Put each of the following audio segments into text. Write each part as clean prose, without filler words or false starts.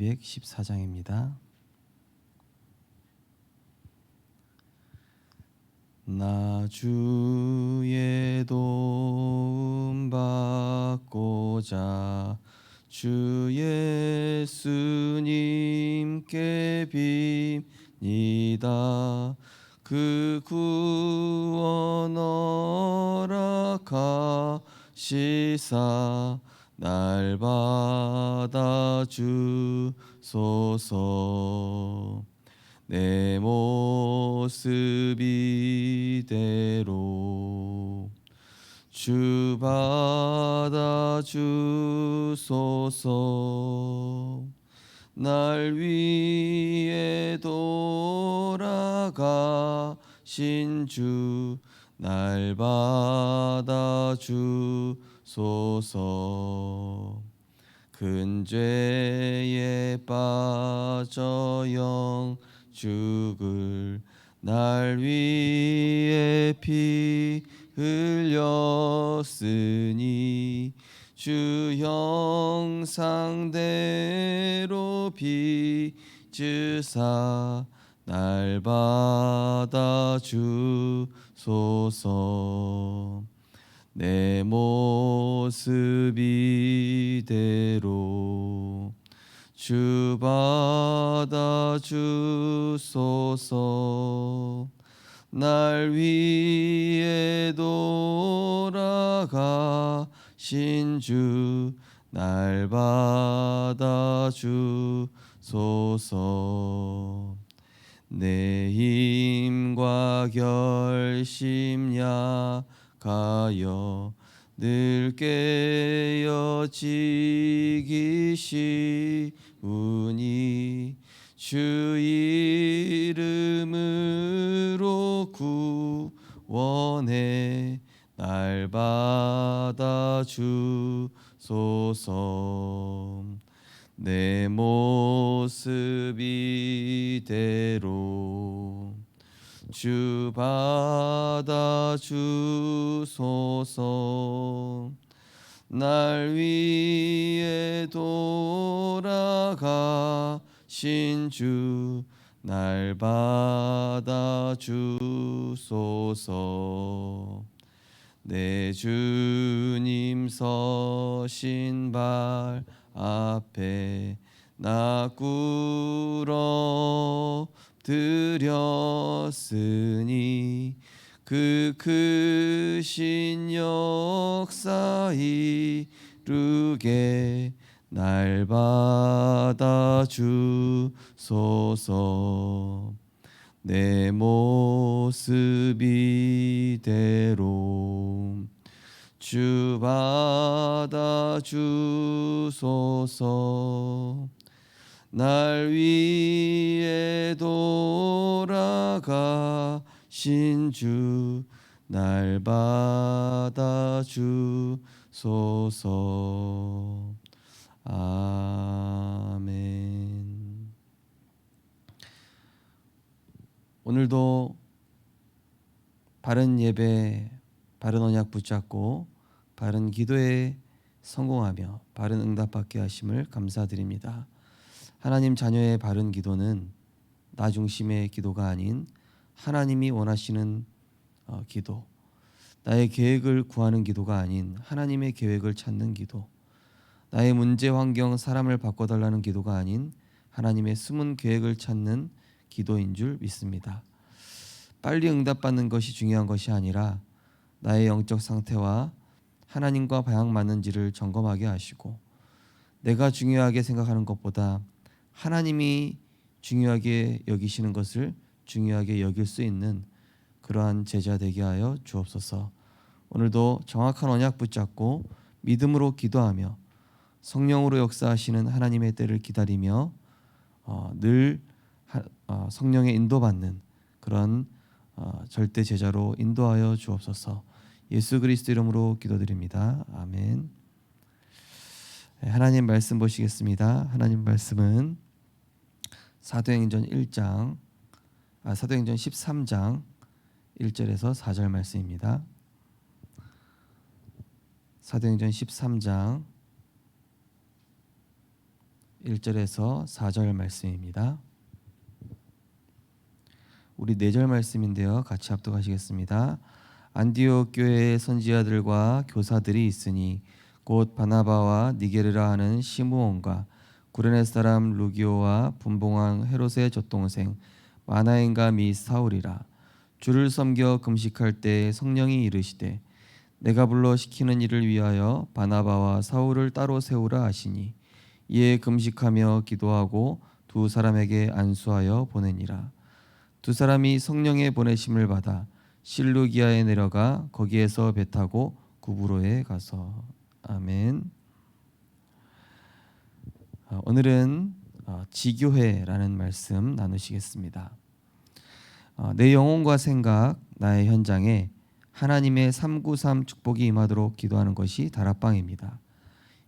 214장입니다. 나 주의 도움 받고자 주 예수님께 빕니다. 그 구원 허락하시사 날 받아 주소서. 내 모습 이대로 주 받아 주소서. 날 위해 돌아가신 주 날 받아 주소서. 큰 죄에 빠져 영 죽을 날 위해 피 흘렸으니 주 형상대로 빚으사 날 받아 주소서. 내 모습 이대로 주 받아 주소서. 날 위해 돌아가신 주 날 받아 주소서. 내 힘과 결심 약하여 늘 깨어지기 쉬우니 주 이름으로 구원해 날 받아 주소서. 내 모습 이대로 주 받아 주소서. 날 위해 돌아가신 주 날 받아 주소서. 내 주님 서신 발 앞에 나 꿇어 드렸으니 그 크신 역사 이루게 날 받아 주소서. 내 모습 이대로 주 받아 주소서. 날 위해 돌아가신 주 날 받아 주소서. 아멘. 오늘도 바른 예배, 바른 언약 붙잡고 바른 기도에 성공하며 바른 응답받게 하심을 감사드립니다. 하나님 자녀의 바른 기도는 나 중심의 기도가 아닌 하나님이 원하시는 기도, 나의 계획을 구하는 기도가 아닌 하나님의 계획을 찾는 기도, 나의 문제, 환경, 사람을 바꿔달라는 기도가 아닌 하나님의 숨은 계획을 찾는 기도인 줄 믿습니다. 빨리 응답받는 것이 중요한 것이 아니라 나의 영적 상태와 하나님과 방향 맞는지를 점검하게 하시고, 내가 중요하게 생각하는 것보다 하나님이 중요하게 여기시는 것을 중요하게 여길 수 있는 그러한 제자 되게 하여 주옵소서. 오늘도 정확한 언약 붙잡고 믿음으로 기도하며 성령으로 역사하시는 하나님의 때를 기다리며 늘 성령의 인도받는 그런 절대 제자로 인도하여 주옵소서. 예수 그리스도 이름으로 기도드립니다. 아멘. 하나님 말씀 보시겠습니다. 하나님 말씀은 사도행전 13장 1절에서 4절 말씀입니다. 사도행전 13장 1절에서 4절 말씀입니다. 우리 4절 말씀인데요. 같이 합독하시겠습니다. 안디옥 교회의 선지자들과 교사들이 있으니 곧 바나바와 니게르라 하는 시므온과 구레네 사람 루기오와 분봉왕 헤롯의 젖동생 마나엔과 미 사울이라. 주를 섬겨 금식할 때 성령이 이르시되 내가 불러 시키는 일을 위하여 바나바와 사울을 따로 세우라 하시니 이에 금식하며 기도하고 두 사람에게 안수하여 보내니라. 두 사람이 성령의 보내심을 받아 실루기아에 내려가 거기에서 배 타고 구브로에 가서. 아멘. 오늘은 지교회라는 말씀 나누시겠습니다. 내 영혼과 생각, 나의 현장에 하나님의 393 축복이 임하도록 기도하는 것이 다락방입니다.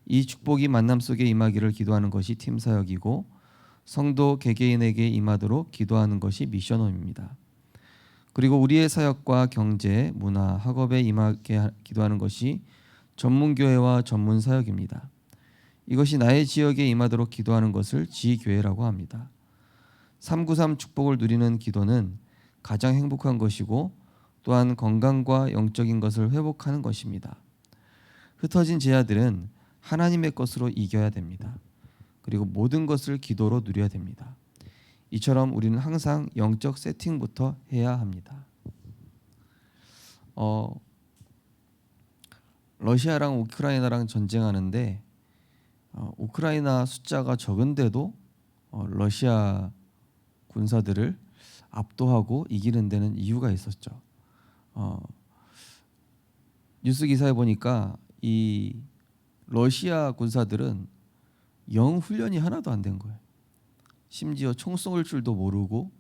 이 축복이 만남 속에 임하기를 기도하는 것이 팀사역이고 성도 개개인에게 임하도록 기도하는 것이 미션홈입니다. 그리고 우리의 사역과 경제, 문화, 학업에 임하게 기도하는 것이 전문교회와 전문사역입니다. 이것이 나의 지역에 임하도록 기도하는 것을 지교회라고 합니다. 393 축복을 누리는 기도는 가장 행복한 것이고 또한 건강과 영적인 것을 회복하는 것입니다. 흩어진 제자들은 하나님의 것으로 이겨야 됩니다. 그리고 모든 것을 기도로 누려야 됩니다. 이처럼 우리는 항상 영적 세팅부터 해야 합니다. 러시아랑 우크라이나랑 전쟁하는데 우크라이나 숫자가 적은데도 러시아 군사들을 압도하고 이기는 데는 이유가 있었죠. 뉴스 기사에 보니까 이 러시아 군사들은 영 훈련이 하나도 안 된 거예요. 심지어 총 쏠 줄도 모르고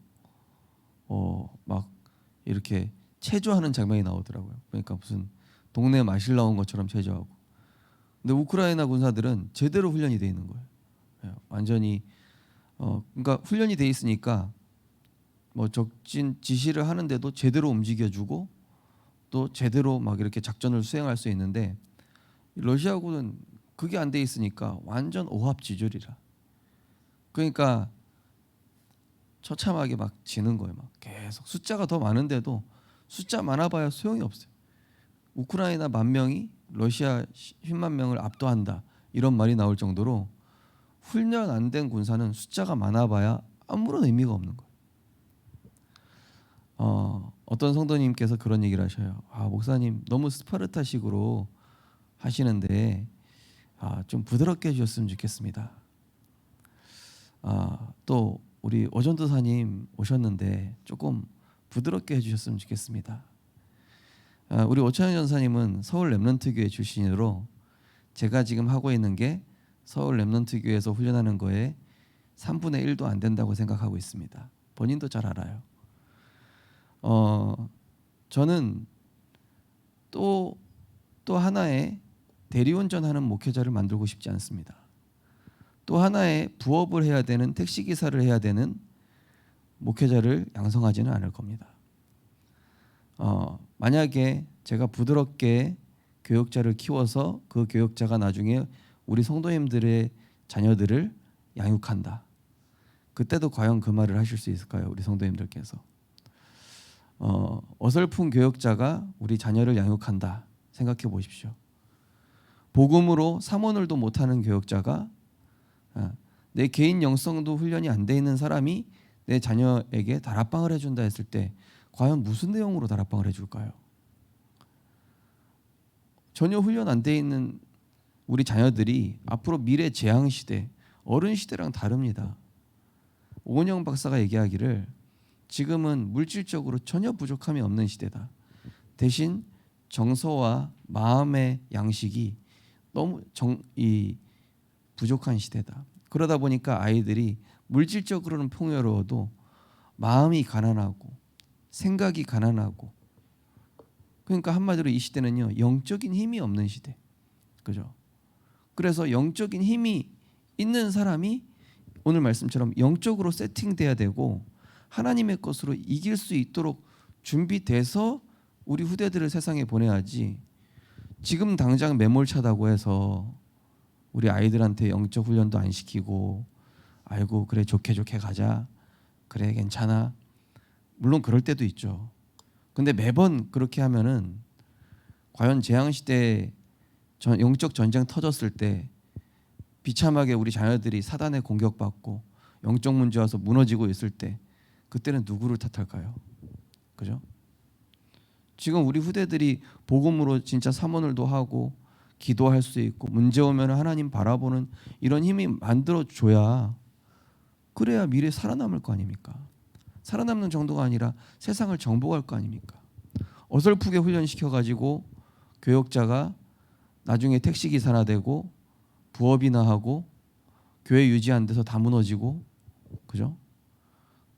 막 이렇게 체조하는 장면이 나오더라고요. 그러니까 무슨 동네 마실 나온 것처럼 체조하고. 근데 우크라이나 군사들은 제대로 훈련이 돼 있는 거예요. 완전히 그러니까 훈련이 돼 있으니까 뭐 적진 지시를 하는데도 제대로 움직여주고 또 제대로 막 이렇게 작전을 수행할 수 있는데 러시아군은 그게 안 돼 있으니까 완전 오합지졸이라. 그러니까 처참하게 막 지는 거예요. 막 계속 숫자가 더 많은데도 숫자 많아봐야 소용이 없어요. 우크라이나 10,000명이 러시아 10만 명을 압도한다 이런 말이 나올 정도로 훈련 안 된 군사는 숫자가 많아봐야 아무런 의미가 없는 거예요. 어떤 성도님께서 그런 얘기를 하셔요. 목사님 너무 스파르타식으로 하시는데 좀 부드럽게 해주셨으면 좋겠습니다. 또 우리 오전도사님 오셨는데 조금 부드럽게 해주셨으면 좋겠습니다. 우리 오찬현 전사님은 서울 렘넌트교회 출신으로 제가 지금 하고 있는 게 서울 렘넌트교회에서 훈련하는 거에 3분의 1도 안 된다고 생각하고 있습니다. 본인도 잘 알아요. 저는 또 하나의 대리운전하는 목회자를 만들고 싶지 않습니다. 또 하나의 부업을 해야 되는 택시기사를 해야 되는 목회자를 양성하지는 않을 겁니다. 만약에 제가 부드럽게 교역자를 키워서 그 교역자가 나중에 우리 성도님들의 자녀들을 양육한다. 그때도 과연 그 말을 하실 수 있을까요? 우리 성도님들께서. 어설픈 교역자가 우리 자녀를 양육한다. 생각해 보십시오. 복음으로 사모늘도 못하는 교역자가 내 개인 영성도 훈련이 안 돼 있는 사람이 내 자녀에게 다락방을 해준다 했을 때 과연 무슨 내용으로 다락방을 해줄까요? 전혀 훈련 안 돼 있는 우리 자녀들이 앞으로 미래 재앙 시대, 어른 시대랑 다릅니다. 오은영 박사가 얘기하기를 지금은 물질적으로 전혀 부족함이 없는 시대다. 대신 정서와 마음의 양식이 너무 부족한 시대다. 그러다 보니까 아이들이 물질적으로는 풍요로워도 마음이 가난하고 생각이 가난하고, 그러니까 한마디로 이 시대는요 영적인 힘이 없는 시대, 그죠? 그래서 영적인 힘이 있는 사람이 오늘 말씀처럼 영적으로 세팅돼야 되고 하나님의 것으로 이길 수 있도록 준비돼서 우리 후대들을 세상에 보내야지, 지금 당장 매몰차다고 해서 우리 아이들한테 영적 훈련도 안 시키고 아이고 그래 좋게 가자. 그래 괜찮아. 물론 그럴 때도 있죠. 근데 매번 그렇게 하면은 과연 재앙시대에 영적 전쟁 터졌을 때 비참하게 우리 자녀들이 사단에 공격받고 영적 문제 와서 무너지고 있을 때 그때는 누구를 탓할까요? 그죠? 지금 우리 후대들이 복음으로 진짜 사모늘도 하고 기도할 수 있고 문제 오면 하나님 바라보는 이런 힘이 만들어줘야 그래야 미래에 살아남을 거 아닙니까? 살아남는 정도가 아니라 세상을 정복할 거 아닙니까? 어설프게 훈련시켜가지고 교역자가 나중에 택시기사나 되고 부업이나 하고 교회 유지 안 돼서 다 무너지고 그죠?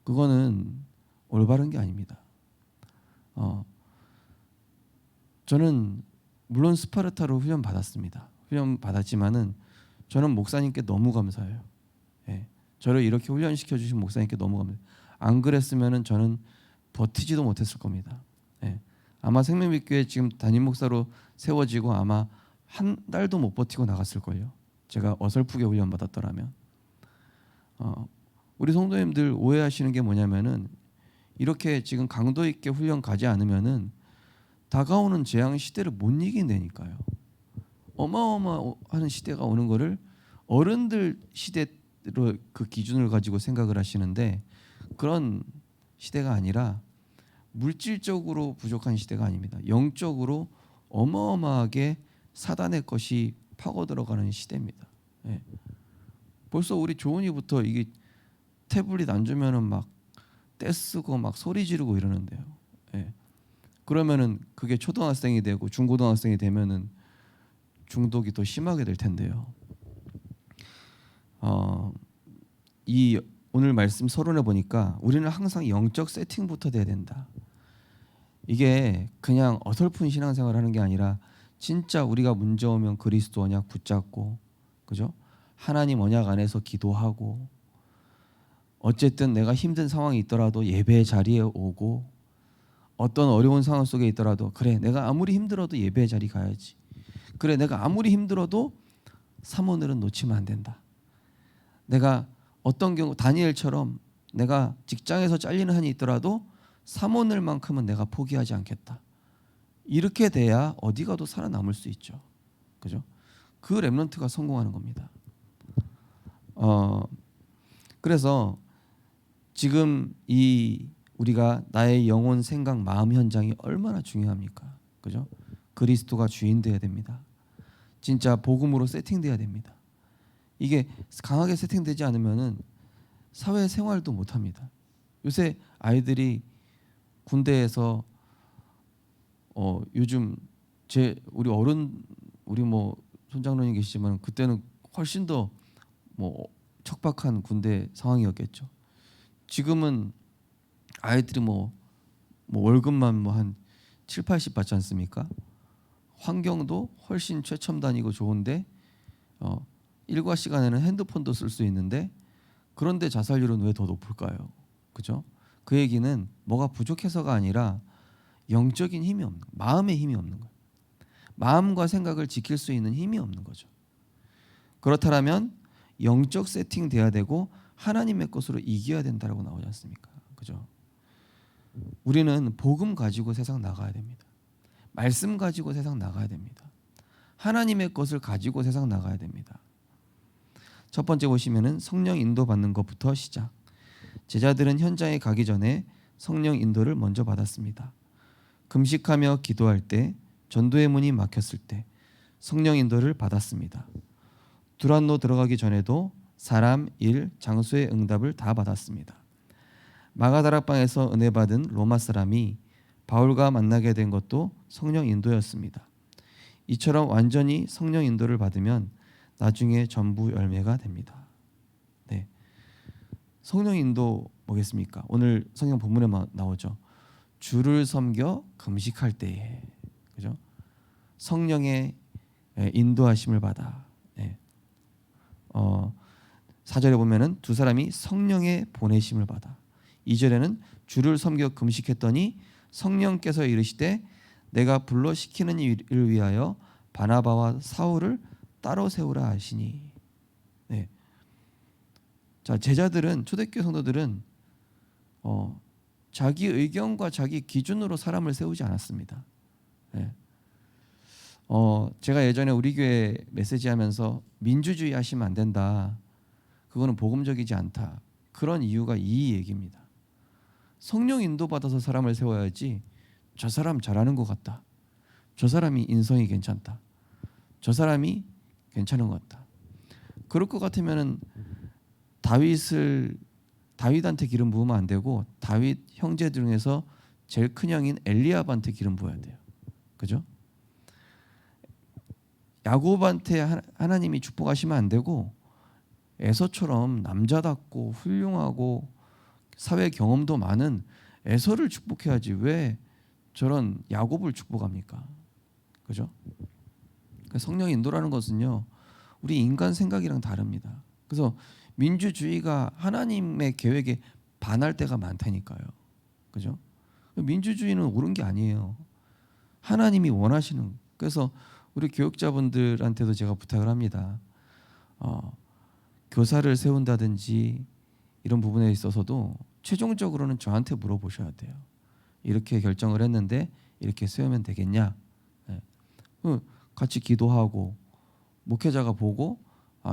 그거는 올바른 게 아닙니다. 저는 물론 스파르타로 훈련 받았습니다. 훈련 받았지만은 저는 목사님께 너무 감사해요. 예. 저를 이렇게 훈련시켜 주신 목사님께 너무 감사해요. 안 그랬으면은 저는 버티지도 못했을 겁니다. 예. 아마 생명빛교회 지금 담임 목사로 세워지고 아마 한 달도 못 버티고 나갔을 걸요. 제가 어설프게 훈련 받았더라면. 우리 성도님들 오해하시는 게 뭐냐면은 이렇게 지금 강도 있게 훈련 가지 않으면은 다가오는 재앙 시대를 못 이긴다니까요. 어마어마한 시대가 오는 거를 어른들 시대로 그 기준을 가지고 생각을 하시는데 그런 시대가 아니라 물질적으로 부족한 시대가 아닙니다. 영적으로 어마어마하게 사단의 것이 파고 들어가는 시대입니다. 예. 벌써 우리 조은이부터 이게 태블릿 안 주면은 막 떼쓰고 막 소리 지르고 이러는데요. 예. 그러면은 그게 초등학생이 되고 중고등학생이 되면은 중독이 더 심하게 될 텐데요. 이 오늘 말씀 서론에 보니까 우리는 항상 영적 세팅부터 돼야 된다. 이게 그냥 어설픈 신앙생활 하는 게 아니라 진짜 우리가 문제 오면 그리스도 언약 붙잡고 그죠? 하나님 언약 안에서 기도하고 어쨌든 내가 힘든 상황이 있더라도 예배의 자리에 오고 어떤 어려운 상황 속에 있더라도 그래 내가 아무리 힘들어도 예배의 자리 가야지. 그래 내가 아무리 힘들어도 사모늘은 놓치면 안 된다. 내가 어떤 경우 다니엘처럼 내가 직장에서 잘리는 한이 있더라도 사모늘만큼은 내가 포기하지 않겠다. 이렇게 돼야 어디 가도 살아남을 수 있죠. 그죠? 그 렘넌트가 성공하는 겁니다. 그래서 지금 이 우리가 나의 영혼, 생각, 마음 현장이 얼마나 중요합니까? 그죠? 그리스도가 주인 돼야 됩니다. 진짜 복음으로 세팅돼야 됩니다. 이게 강하게 세팅되지 않으면은 사회 생활도 못 합니다. 요새 아이들이 군대에서 요즘 우리 뭐 손장로님 계시지만 그때는 훨씬 더 뭐 척박한 군대 상황이었겠죠. 지금은 아이들이 뭐 월급만 뭐 한 7, 80 받지 않습니까? 환경도 훨씬 최첨단이고 좋은데 일과 시간에는 핸드폰도 쓸 수 있는데 그런데 자살률은 왜 더 높을까요? 그죠? 그 얘기는 뭐가 부족해서가 아니라 영적인 힘이 없는 거예요. 마음의 힘이 없는 거예요. 마음과 생각을 지킬 수 있는 힘이 없는 거죠. 그렇다면 영적 세팅 돼야 되고 하나님의 것으로 이겨야 된다라고 나오지 않습니까? 그죠? 우리는 복음 가지고 세상 나가야 됩니다. 말씀 가지고 세상 나가야 됩니다. 하나님의 것을 가지고 세상 나가야 됩니다. 첫 번째 보시면은 성령 인도 받는 것부터 시작. 제자들은 현장에 가기 전에 성령 인도를 먼저 받았습니다. 금식하며 기도할 때 전도의 문이 막혔을 때 성령 인도를 받았습니다. 두란노 들어가기 전에도 사람, 일, 장소의 응답을 다 받았습니다. 마가다락방에서 은혜 받은 로마 사람이 바울과 만나게 된 것도 성령 인도였습니다. 이처럼 완전히 성령 인도를 받으면 나중에 전부 열매가 됩니다. 네. 성령 인도 뭐겠습니까? 오늘 성경 본문에 나오죠. 주를 섬겨 금식할 때에 그죠? 성령의 인도하심을 받아. 네. 4절에 보면은 두 사람이 성령의 보내심을 받아. 2절에는 주를 섬겨 금식했더니 성령께서 이르시되 내가 불러 시키는 일을 위하여 바나바와 사울을 따로 세우라 하시니. 네. 자, 제자들은, 초대교회 성도들은 자기 의견과 자기 기준으로 사람을 세우지 않았습니다. 예. 제가 예전에 우리 교회 메시지하면서 민주주의 하시면 안 된다, 그거는 복음적이지 않다, 그런 이유가 이 얘기입니다. 성령 인도받아서 사람을 세워야지, 저 사람 잘하는 것 같다, 저 사람이 인성이 괜찮다, 저 사람이 괜찮은 것 같다, 그럴 것 같으면은 다윗한테 기름 부으면 안 되고 다윗 형제 중에서 제일 큰 형인 엘리압한테 기름 부어야 돼요. 그죠? 야곱한테 하나님이 축복하시면 안 되고 에서처럼 남자답고 훌륭하고 사회 경험도 많은 에서를 축복해야지 왜 저런 야곱을 축복합니까? 그죠? 성령 인도라는 것은요, 우리 인간 생각이랑 다릅니다. 그래서 민주주의가 하나님의 계획에 반할 때가 많다니까요. 그죠? 민주주의는 옳은 게 아니에요. 하나님이 원하시는. 그래서 우리 교육자분들한테도 제가 부탁을 합니다. 교사를 세운다든지 이런 부분에 있어서도 최종적으로는 저한테 물어보셔야 돼요. 이렇게 결정을 했는데 이렇게 세우면 되겠냐? 네. 같이 기도하고 목회자가 보고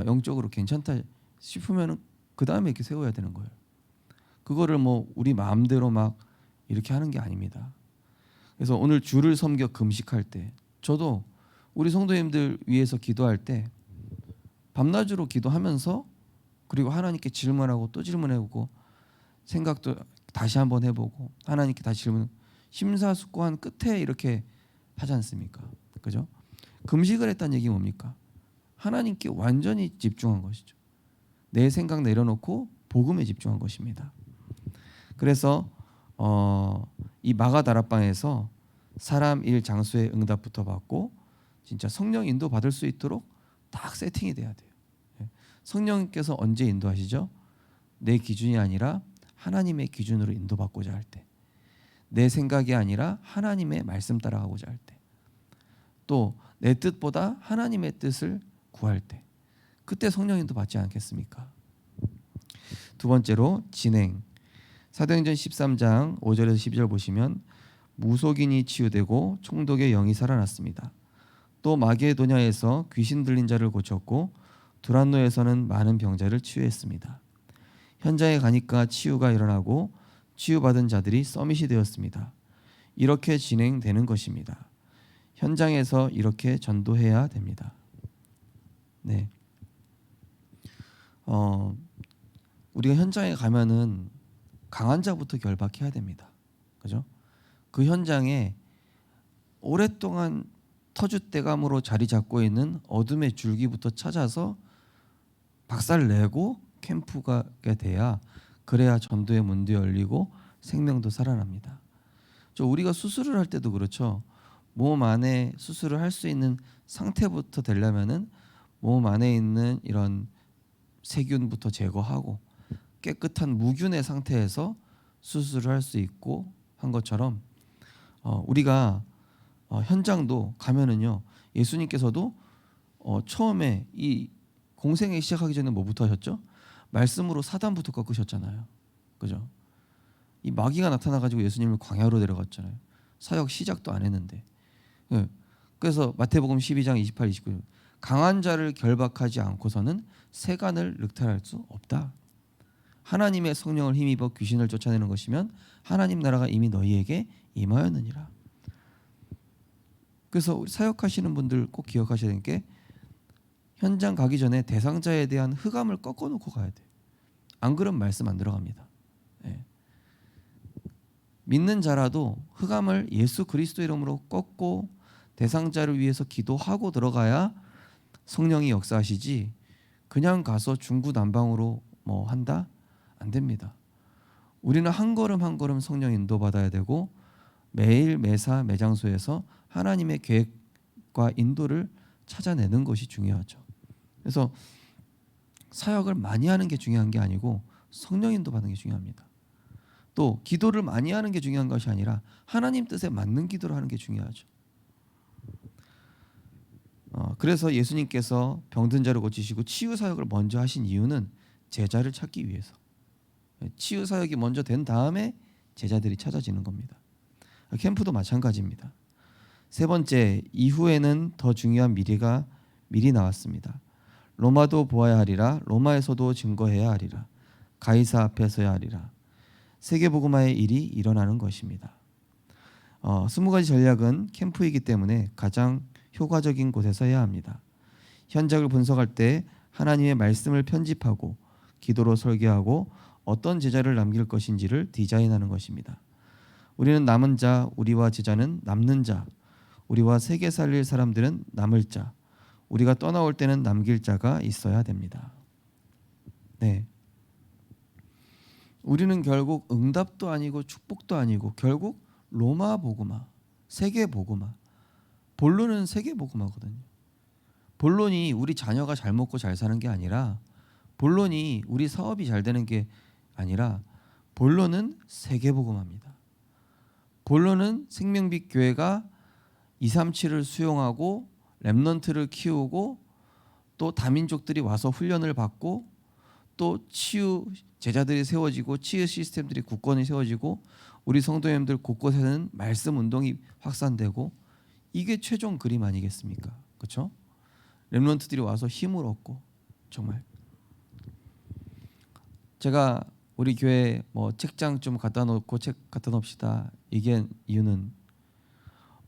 영적으로 괜찮다 싶으면은 그 다음에 이렇게 세워야 되는 거예요. 그거를 뭐 우리 마음대로 막 이렇게 하는 게 아닙니다. 그래서 오늘 주를 섬겨 금식할 때 저도 우리 성도님들 위해서 기도할 때 밤낮으로 기도하면서, 그리고 하나님께 질문하고 또 질문해보고 생각도 다시 한번 해보고 하나님께 다시 질문, 심사숙고한 끝에 이렇게 하지 않습니까? 그죠? 금식을 했다는 얘기 뭡니까? 하나님께 완전히 집중한 것이죠. 내 생각 내려놓고 복음에 집중한 것입니다. 그래서 이 마가 다락방에서 사람, 일, 장소의 응답부터 받고 진짜 성령 인도 받을 수 있도록 딱 세팅이 돼야 돼요. 성령께서 언제 인도하시죠? 내 기준이 아니라 하나님의 기준으로 인도받고자 할 때, 내 생각이 아니라 하나님의 말씀 따라가고자 할 때, 또 내 뜻보다 하나님의 뜻을 구할 때, 그때 성령 인도 받지 않겠습니까? 두 번째로 진행. 사도행전 13장 5절에서 12절 보시면 무속인이 치유되고 총독의 영이 살아났습니다. 또 마게도냐에서 귀신 들린 자를 고쳤고 두란노에서는 많은 병자를 치유했습니다. 현장에 가니까 치유가 일어나고 치유받은 자들이 서밋이 되었습니다. 이렇게 진행되는 것입니다. 현장에서 이렇게 전도해야 됩니다. 네. 우리가 현장에 가면은 강한 자부터 결박해야 됩니다. 그죠? 그 현장에 오랫동안 터줏대감으로 자리 잡고 있는 어둠의 줄기부터 찾아서 박살내고 캠프가 돼야, 그래야 전도의 문도 열리고 생명도 살아납니다. 우리가 수술을 할 때도 그렇죠. 몸 안에 수술을 할 수 있는 상태부터 되려면은 몸 안에 있는 이런 세균부터 제거하고 깨끗한 무균의 상태에서 수술을 할 수 있고 한 것처럼 우리가 현장도 가면은요, 예수님께서도 처음에 이 공생애 시작하기 전에 뭐부터 하셨죠? 말씀으로 사단부터 꺾으셨잖아요. 그죠? 이 마귀가 나타나가지고 예수님을 광야로 데려갔잖아요. 사역 시작도 안 했는데. 그래서 마태복음 12장 28, 29 강한 자를 결박하지 않고서는 세간을 륵탈할 수 없다. 하나님의 성령을 힘입어 귀신을 쫓아내는 것이면 하나님 나라가 이미 너희에게 임하였느니라. 그래서 사역하시는 분들 꼭 기억하셔야 되는 게, 현장 가기 전에 대상자에 대한 흑암을 꺾어놓고 가야 돼요. 안 그러면 말씀 안 들어갑니다. 네. 믿는 자라도 흑암을 예수 그리스도 이름으로 꺾고 대상자를 위해서 기도하고 들어가야 성령이 역사하시지, 그냥 가서 중구난방으로 뭐 한다? 안 됩니다. 우리는 한 걸음 한 걸음 성령 인도받아야 되고 매일 매사 매장소에서 하나님의 계획과 인도를 찾아내는 것이 중요하죠. 그래서 사역을 많이 하는 게 중요한 게 아니고 성령 인도받는 게 중요합니다. 또 기도를 많이 하는 게 중요한 것이 아니라 하나님 뜻에 맞는 기도를 하는 게 중요하죠. 그래서 예수님께서 병든 자를 고치시고 치유 사역을 먼저 하신 이유는 제자를 찾기 위해서. 치유 사역이 먼저 된 다음에 제자들이 찾아지는 겁니다. 캠프도 마찬가지입니다. 세 번째, 이후에는 더 중요한 미래가 미리 나왔습니다. 로마도 보아야 하리라, 로마에서도 증거해야 하리라, 가이사 앞에 서야 하리라. 세계복음화의 일이 일어나는 것입니다. 20가지 전략은 캠프이기 때문에 가장 효과적인 곳에서 해야 합니다. 현장을 분석할 때 하나님의 말씀을 편집하고 기도로 설계하고 어떤 제자를 남길 것인지를 디자인하는 것입니다. 우리는 남은 자, 우리와 제자는 남는 자, 우리와 세계 살릴 사람들은 남을 자, 우리가 떠나올 때는 남길 자가 있어야 됩니다. 네. 우리는 결국 응답도 아니고 축복도 아니고 결국 로마 복음화, 세계 복음화. 본론은 세계 복음화거든요. 본론이 우리 자녀가 잘 먹고 잘 사는 게 아니라, 본론이 우리 사업이 잘 되는 게 아니라, 본론은 세계 복음화입니다. 본론은 생명빛 교회가 237을 수용하고 렘넌트를 키우고 또 다민족들이 와서 훈련을 받고 또 치유 제자들이 세워지고 치유 시스템들이 굳건히 세워지고 우리 성도님들 곳곳에는 말씀 운동이 확산되고, 이게 최종 그림 아니겠습니까? 그렇죠? 렘넌트들이 와서 힘을 얻고. 정말 제가 우리 교회 책장 좀 갖다 놓고 책 갖다 놓읍시다 얘기한 이유는,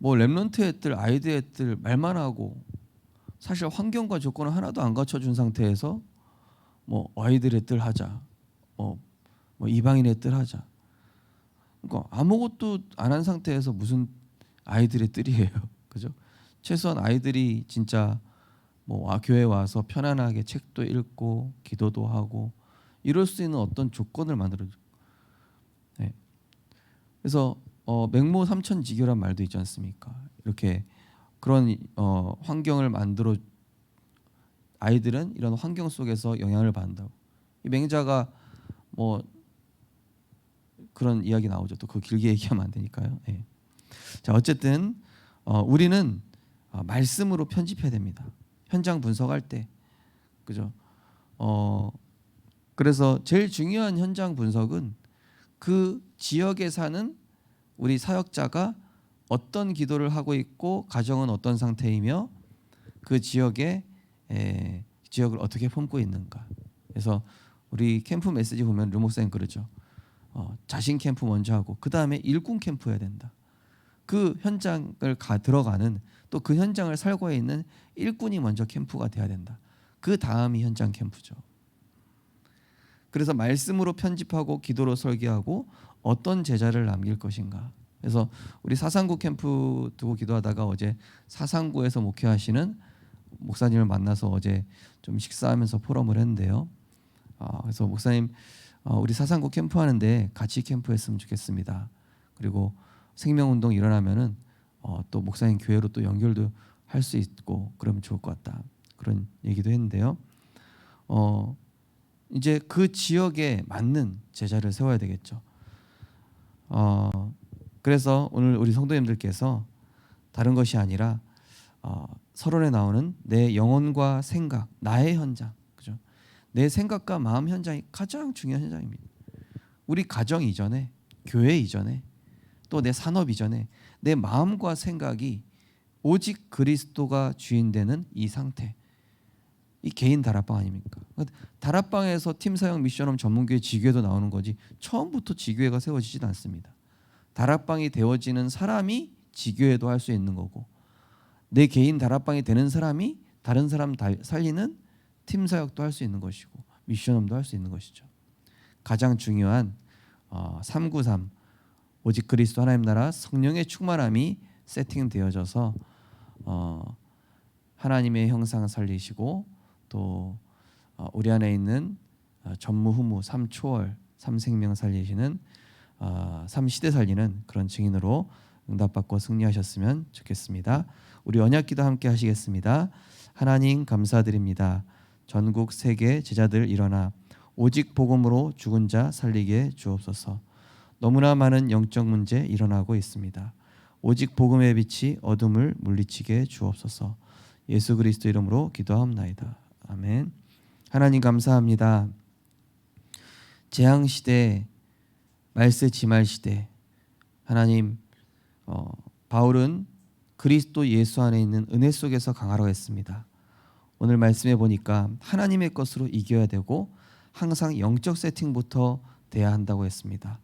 렘넌트 애들, 아이들 애들 말만 하고 사실 환경과 조건을 하나도 안 갖춰준 상태에서 아이들 애들 하자, 이방인 애들 하자. 그러니까 아무것도 안 한 상태에서 무슨 아이들의 뜰이에요, 그죠? 최소한 아이들이 진짜 교회 와서 편안하게 책도 읽고 기도도 하고 이럴 수 있는 어떤 조건을 만들어줘. 네. 그래서 맹모 삼천지교란 말도 있지 않습니까? 이렇게 그런 환경을 만들어 아이들은 이런 환경 속에서 영향을 받는다고. 이 맹자가 그런 이야기 나오죠. 또 그 길게 얘기하면 안 되니까요. 네. 자, 어쨌든 우리는 말씀으로 편집해야 됩니다. 현장 분석할 때, 그죠? 그래서 제일 중요한 현장 분석은 그 지역에 사는 우리 사역자가 어떤 기도를 하고 있고 가정은 어떤 상태이며 그 지역을 어떻게 품고 있는가. 그래서 우리 캠프 메시지 보면 류 목사님 그러죠. 자신 캠프 먼저 하고 그 다음에 일꾼 캠프 해야 된다. 그 현장을 들어가는, 또 그 현장을 살고 있는 일꾼이 먼저 캠프가 돼야 된다. 그 다음이 현장 캠프죠. 그래서 말씀으로 편집하고 기도로 설계하고 어떤 제자를 남길 것인가. 그래서 우리 사상구 캠프 두고 기도하다가 어제 사상구에서 목회하시는 목사님을 만나서 어제 좀 식사하면서 포럼을 했는데요. 그래서 목사님, 우리 사상구 캠프 하는데 같이 캠프했으면 좋겠습니다. 그리고 생명운동 일어나면은 또 목사님 교회로 또 연결도 할 수 있고 그러면 좋을 것 같다. 그런 얘기도 했는데요. 이제 그 지역에 맞는 제자를 세워야 되겠죠. 그래서 오늘 우리 성도님들께서 다른 것이 아니라 서론에 나오는 내 영혼과 생각, 나의 현장, 그죠? 내 생각과 마음 현장이 가장 중요한 현장입니다. 우리 가정 이전에, 교회 이전에, 또 내 산업 이전에 내 마음과 생각이 오직 그리스도가 주인 되는 이 상태, 이 개인 다락방 아닙니까? 다락방에서 팀사역 미션홈 전문교회 지교회도 나오는 거지 처음부터 지교회가 세워지진 않습니다. 다락방이 되어지는 사람이 지교회도 할 수 있는 거고, 내 개인 다락방이 되는 사람이 다른 사람 살리는 팀사역도 할 수 있는 것이고 미션홈도 할 수 있는 것이죠. 가장 중요한 393 오직 그리스도 하나님 나라 성령의 충만함이 세팅되어져서 하나님의 형상 살리시고 또 우리 안에 있는 전무후무 3초월 3생명 살리시는 3시대 살리는 그런 증인으로 응답받고 승리하셨으면 좋겠습니다. 우리 언약기도 함께 하시겠습니다. 하나님 감사드립니다. 전국 세계 제자들 일어나 오직 복음으로 죽은 자 살리게 주옵소서. 너무나 많은 영적 문제 일어나고 있습니다. 오직 복음의 빛이 어둠을 물리치게 주옵소서. 예수 그리스도 이름으로 기도하옵나이다. 아멘. 하나님 감사합니다. 재앙 시대, 말세 지말 시대, 하나님 바울은 그리스도 예수 안에 있는 은혜 속에서 강하라고 했습니다. 오늘 말씀해 보니까 하나님의 것으로 이겨야 되고 항상 영적 세팅부터 돼야 한다고 했습니다.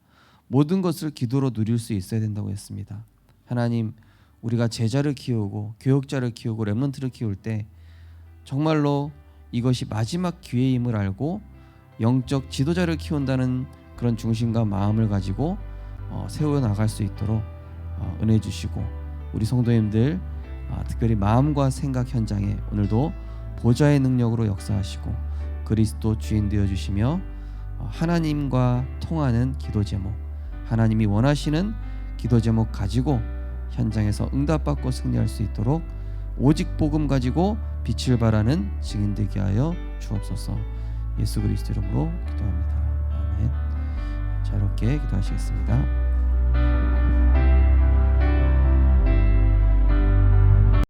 모든 것을 기도로 누릴 수 있어야 된다고 했습니다. 하나님, 우리가 제자를 키우고 교역자를 키우고 렘넌트를 키울 때 정말로 이것이 마지막 기회임을 알고 영적 지도자를 키운다는 그런 중심과 마음을 가지고 세워나갈 수 있도록 은혜 주시고, 우리 성도님들 특별히 마음과 생각 현장에 오늘도 보좌의 능력으로 역사하시고 그리스도 주인 되어주시며 하나님과 통하는 기도 제목, 하나님이 원하시는 기도 제목 가지고 현장에서 응답받고 승리할 수 있도록 오직 복음 가지고 빛을 발하는 증인 되게 하여 주옵소서. 예수 그리스도 이름으로 기도합니다. 아멘. 자유롭게 기도하시겠습니다.